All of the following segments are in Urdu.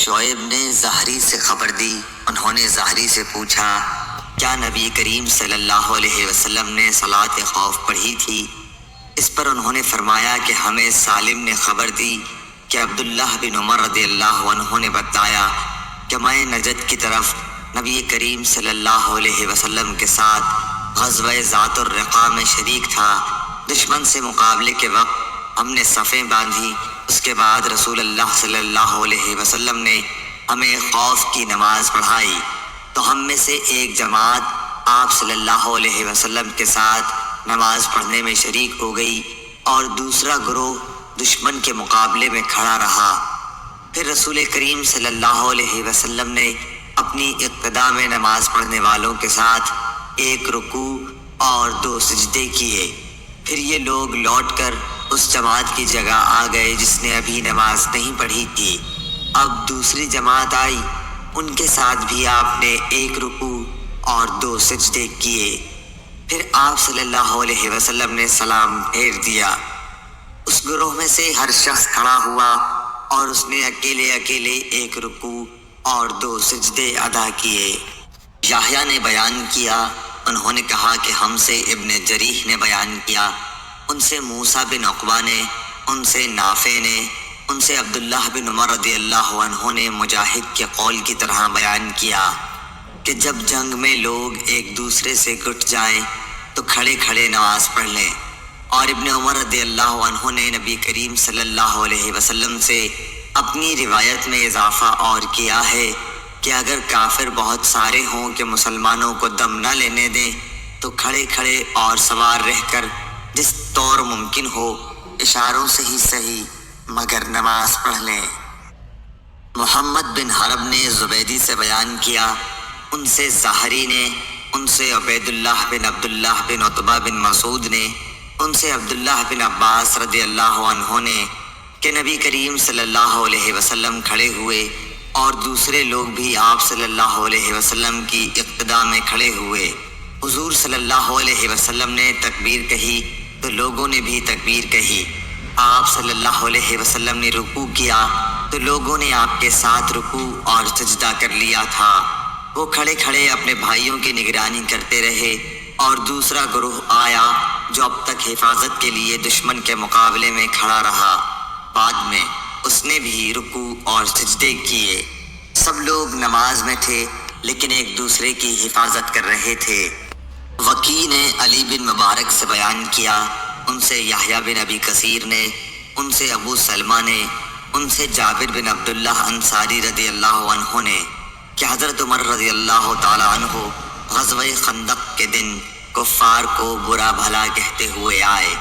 شعیب نے زہری سے خبر دی۔ انہوں نے زہری سے پوچھا، کیا نبی کریم صلی اللہ علیہ وسلم نے صلاۃ خوف پڑھی تھی؟ اس پر انہوں نے فرمایا کہ ہمیں سالم نے خبر دی کہ عبداللہ بن عمر رضی اللہ عنہ نے بتایا کہ میں نجد کی طرف نبی کریم صلی اللہ علیہ وسلم کے ساتھ غزوہ ذات الرقاع میں شریک تھا۔ دشمن سے مقابلے کے وقت ہم نے صفیں باندھی۔ اس کے بعد رسول اللہ صلی اللہ علیہ وسلم نے ہمیں خوف کی نماز پڑھائی، تو ہم میں سے ایک جماعت آپ صلی اللہ علیہ وسلم کے ساتھ نماز پڑھنے میں شریک ہو گئی اور دوسرا گروہ دشمن کے مقابلے میں کھڑا رہا۔ پھر رسول کریم صلی اللہ علیہ وسلم نے اپنی ابتدا میں نماز پڑھنے والوں کے ساتھ ایک رکوع اور 2 سجدے کیے۔ پھر یہ لوگ لوٹ کر اس جماعت کی جگہ آ گئے جس نے ابھی نماز نہیں پڑھی تھی۔ اب دوسری جماعت آئی، ان کے ساتھ بھی آپ نے ایک رکوع اور 2 سجدے کیے۔ پھر آپ صلی اللہ علیہ وسلم نے سلام پھیر دیا۔ اس گروہ میں سے ہر شخص کھڑا ہوا اور اس نے اکیلے ایک رکوع اور 2 سجدے ادا کیے۔ یحییٰ نے بیان کیا، انہوں نے کہا کہ ہم سے ابن جریح نے بیان کیا، ان سے موسیٰ بن عقبہ نے، ان سے نافع نے، ان سے عبداللہ بن عمر رضی اللہ عنہ نے مجاہد کے قول کی طرح بیان کیا کہ جب جنگ میں لوگ ایک دوسرے سے گٹ جائیں تو کھڑے کھڑے نماز پڑھ لیں۔ اور ابن عمر رضی اللہ عنہ نے نبی کریم صلی اللہ علیہ وسلم سے اپنی روایت میں اضافہ اور کیا ہے کہ اگر کافر بہت سارے ہوں کہ مسلمانوں کو دم نہ لینے دیں تو کھڑے کھڑے اور سوار رہ کر جس طور ممکن ہو اشاروں سے ہی صحیح مگر نماز پڑھ لیں۔ محمد بن حرب نے زبیدی سے بیان کیا، ان سے زہری نے، ان سے عبید اللہ بن عبداللہ بن عتبہ بن مسعود نے، ان سے عبداللہ بن عباس رضی اللہ عنہ نے کہ نبی کریم صلی اللہ علیہ وسلم کھڑے ہوئے اور دوسرے لوگ بھی آپ صلی اللہ علیہ وسلم کی اقتداء میں کھڑے ہوئے۔ حضور صلی اللہ علیہ وسلم نے تکبیر کہی تو لوگوں نے بھی تکبیر کہی۔ آپ صلی اللہ علیہ وسلم نے رکوع کیا تو لوگوں نے آپ کے ساتھ رکوع اور سجدہ کر لیا تھا۔ وہ کھڑے کھڑے اپنے بھائیوں کی نگرانی کرتے رہے اور دوسرا گروہ آیا جو اب تک حفاظت کے لیے دشمن کے مقابلے میں کھڑا رہا۔ بعد میں اس نے بھی رکوع اور سجدے کیے۔ سب لوگ نماز میں تھے لیکن ایک دوسرے کی حفاظت کر رہے تھے۔ وکیع نے علی بن مبارک سے بیان کیا، ان سے یحییٰ بن ابی کثیر نے، ان سے ابو سلمہ نے، ان سے جابر بن عبداللہ انصاری رضی اللہ عنہ نے کہ حضرت عمر رضی اللہ تعالی عنہ غزوہ خندق کے دن کفار کو برا بھلا کہتے ہوئے آئے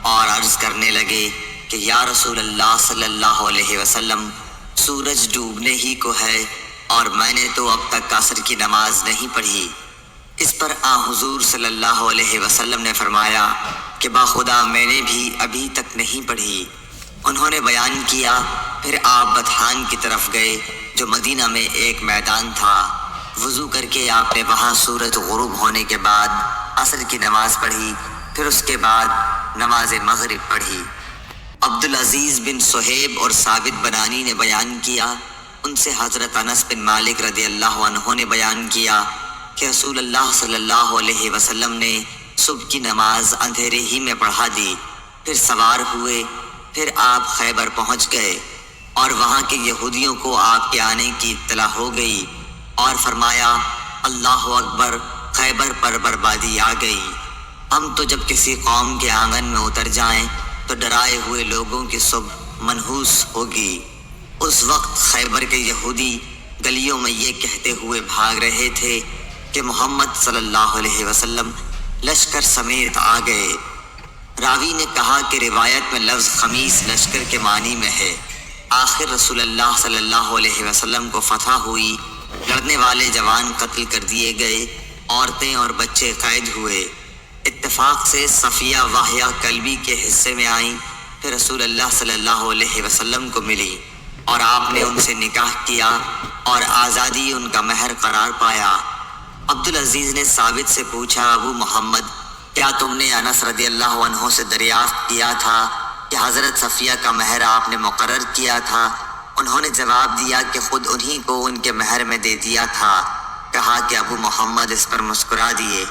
اور عرض کرنے لگے کہ یا رسول اللہ صلی اللہ علیہ وسلم، سورج ڈوبنے ہی کو ہے اور میں نے تو اب تک عصر کی نماز نہیں پڑھی۔ اس پر حضور صلی اللہ علیہ وسلم نے فرمایا کہ باخدا میں نے بھی ابھی تک نہیں پڑھی۔ انہوں نے بیان کیا، پھر آپ بطحان کی طرف گئے جو مدینہ میں ایک میدان تھا۔ وضو کر کے آپ نے وہاں سورج غروب ہونے کے بعد عصر کی نماز پڑھی، پھر اس کے بعد نماز مغرب پڑھی۔ عبدالعزیز بن صہیب اور ثابت بنانی نے بیان کیا، ان سے حضرت انس بن مالک رضی اللہ عنہ نے بیان کیا کہ رسول اللہ صلی اللہ علیہ وسلم نے صبح کی نماز اندھیرے ہی میں پڑھا دی، پھر سوار ہوئے، پھر آپ خیبر پہنچ گئے اور وہاں کے یہودیوں کو آپ کے آنے کی اطلاع ہو گئی اور فرمایا اللہ اکبر، خیبر پر بربادی آ گئی۔ ہم تو جب کسی قوم کے آنگن میں اتر جائیں تو ڈرائے ہوئے لوگوں کی صبح منحوس ہوگی۔ اس وقت خیبر کے یہودی گلیوں میں یہ کہتے ہوئے بھاگ رہے تھے کہ محمد صلی اللہ علیہ وسلم لشکر سمیت آ گئے۔ راوی نے کہا کہ روایت میں لفظ خمیس لشکر کے معنی میں ہے۔ آخر رسول اللہ صلی اللہ علیہ وسلم کو فتح ہوئی، لڑنے والے جوان قتل کر دیے گئے، عورتیں اور بچے قید ہوئے۔ اتفاق سے صفیہ واہیہ کلبی کے حصے میں آئیں، پھر رسول اللہ صلی اللہ علیہ وسلم کو ملی اور آپ نے ان سے نکاح کیا اور آزادی ان کا مہر قرار پایا۔ عبدالعزیز نے ثابت سے پوچھا، ابو محمد، کیا تم نے انس رضی اللہ عنہ سے دریافت کیا تھا کہ حضرت صفیہ کا مہر آپ نے مقرر کیا تھا انہوں نے جواب دیا کہ خود انہی کو ان کے مہر میں دے دیا تھا۔ کہا کہ ابو محمد اس پر مسکرا دیے